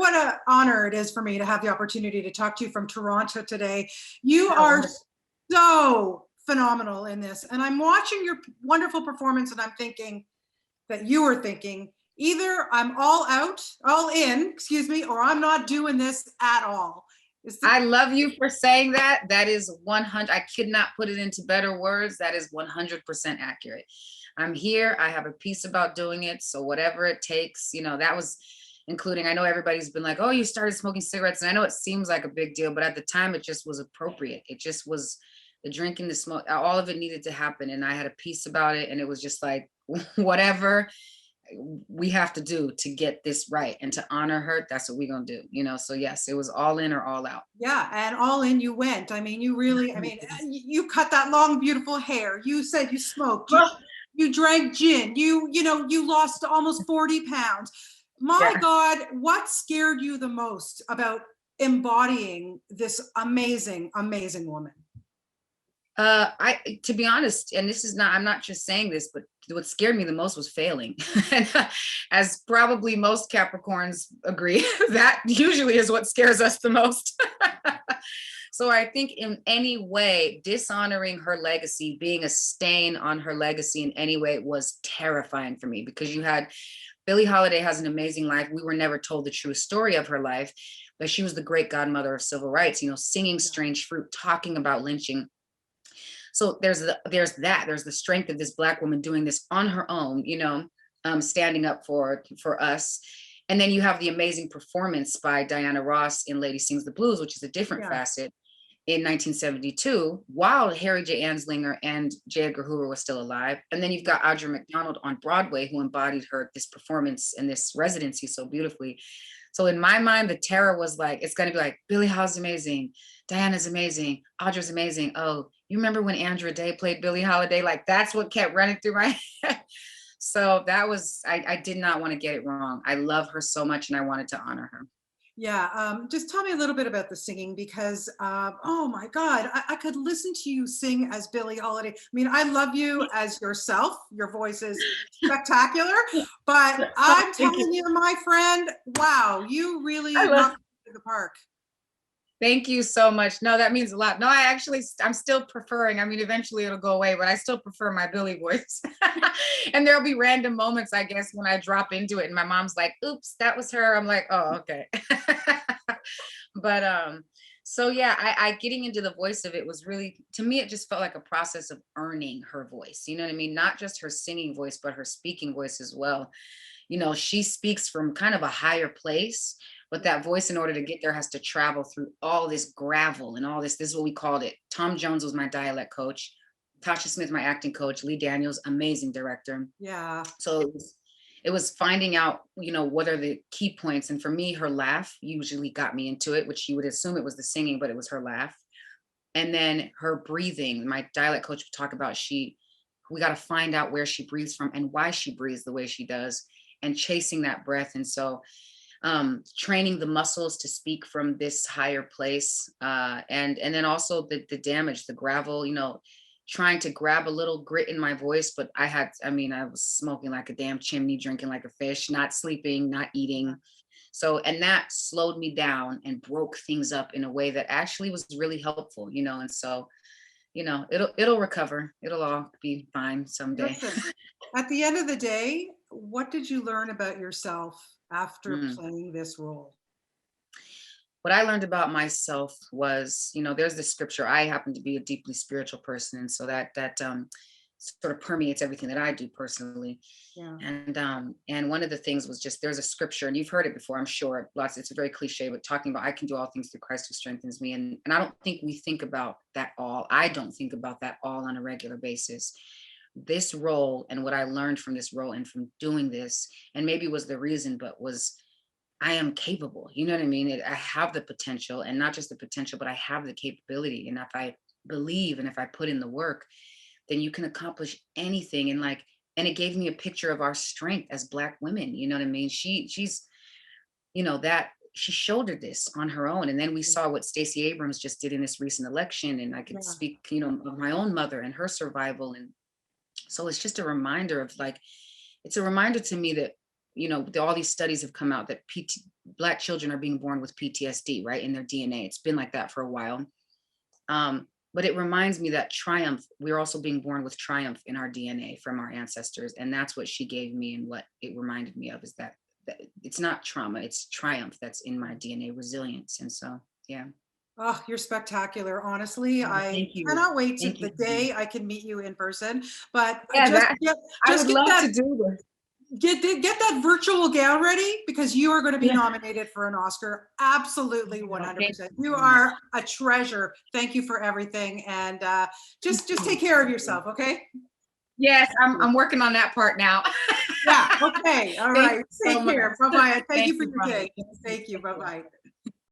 what an honor it is for me to have the opportunity to talk to you from Toronto today. You are so phenomenal in this. And I'm watching your wonderful performance and I'm thinking that you are thinking, either I'm all in, excuse me, or I'm not doing this at all. I love you for saying that. That is 100. I could not put it into better words. That is 100% accurate. I'm here. I have a piece about doing it. So whatever it takes, that was including, I know everybody's been like, oh, you started smoking cigarettes. And I know it seems like a big deal, but at the time it just was appropriate. It just was the drinking, the smoke, all of it needed to happen. And I had a piece about it. And it was just like, whatever we have to do to get this right and to honor her, that's what we're gonna do, so yes, it was all in or all out. Yeah, and all in you went. I mean, you cut that long beautiful hair, you said you smoked, you drank gin, you lost almost 40 pounds. My God, what scared you the most about embodying this amazing woman? To be honest, and this is not, I'm not just saying this, but what scared me the most was failing. And as probably most Capricorns agree, that usually is what scares us the most. So I think in any way, dishonoring her legacy, being a stain on her legacy in any way was terrifying for me, because you had Billie Holiday has an amazing life. We were never told the true story of her life, but she was the great godmother of civil rights, singing Strange Fruit, talking about lynching. So there's the strength of this Black woman doing this on her own, standing up for us. And then you have the amazing performance by Diana Ross in Lady Sings the Blues, which is a different facet, in 1972, while Harry J. Anslinger and J. Edgar Hoover was still alive. And then you've got Audra McDonald on Broadway, who embodied this performance and this residency so beautifully. So in my mind, the terror was like, it's going to be like, Billie Holiday's amazing, Diana's amazing, Audra's amazing. Oh, you remember when Andra Day played Billie Holiday? Like, that's what kept running through my head. So that was, I did not want to get it wrong. I love her so much and I wanted to honor her. Yeah, just tell me a little bit about the singing, because oh my God, I could listen to you sing as Billie Holiday. I mean, I love you as yourself. Your voice is spectacular, but I'm telling you, my friend, wow, you really knocked it out of the park. Thank you so much. No, that means a lot. No, I'm still preferring, eventually it'll go away, but I still prefer my Billie voice. And there'll be random moments, I guess, when I drop into it and my mom's like, oops, that was her. I'm like, oh, okay. But, so yeah, I getting into the voice of it was really, to me, it just felt like a process of earning her voice. You know what I mean? Not just her singing voice, but her speaking voice as well. She speaks from kind of a higher place, but that voice, in order to get there, has to travel through all this gravel and all this. This is what we called it. Tom Jones was my dialect coach. Tasha Smith, my acting coach. Lee Daniels, amazing director. Yeah. So it was finding out, what are the key points. And for me, her laugh usually got me into it, which you would assume it was the singing, but it was her laugh. And then her breathing. My dialect coach would talk about we got to find out where she breathes from and why she breathes the way she does, and chasing that breath. And so training the muscles to speak from this higher place, and then also the damage, the gravel, trying to grab a little grit in my voice, but I was smoking like a damn chimney, drinking like a fish, not sleeping, not eating. So, and that slowed me down and broke things up in a way that actually was really helpful, and so, it'll recover. It'll all be fine someday. Listen, at the end of the day, what did you learn about yourself after playing this role? What I learned about myself was, there's this scripture. I happen to be a deeply spiritual person, and so that sort of permeates everything that I do personally. Yeah. And one of the things was just, there's a scripture, and you've heard it before, I'm sure. It's a very cliche, but talking about I can do all things through Christ who strengthens me. And I don't think we think about that all. I don't think about that all on a regular basis. This role and what I learned from this role and from doing this, and maybe was the reason, but was I am capable. You know what I mean? I have the potential, and not just the potential, but I have the capability. And if I believe and if I put in the work, then you can accomplish anything. And it gave me a picture of our strength as Black women. You know what I mean? She's, that she shouldered this on her own. And then we saw what Stacey Abrams just did in this recent election. And I could speak, of my own mother and her survival. And so it's just a reminder of it's a reminder to me that, all these studies have come out that Black children are being born with PTSD, right, in their DNA. It's been like that for a while. But it reminds me that triumph, we're also being born with triumph in our DNA from our ancestors. And that's what she gave me. And what it reminded me of is that it's not trauma, it's triumph that's in my DNA, resilience. And so, yeah. Oh, you're spectacular. Honestly, Oh, I thank you. cannot wait to Thank the you. day I can meet you in person. But Yeah, that I just would get love that to do this. get that virtual gown ready because you are going to be Yeah. nominated for an Oscar. Absolutely, Oh, thank 100%. you You so much. are a treasure. Thank you for everything, and just take care of yourself, okay? Yes, I'm working on that part now. Yeah. Okay. All Thank right. you so Take much. care. Bye bye. Thank Thank you for you, your Brian. day. Thank you. Bye bye.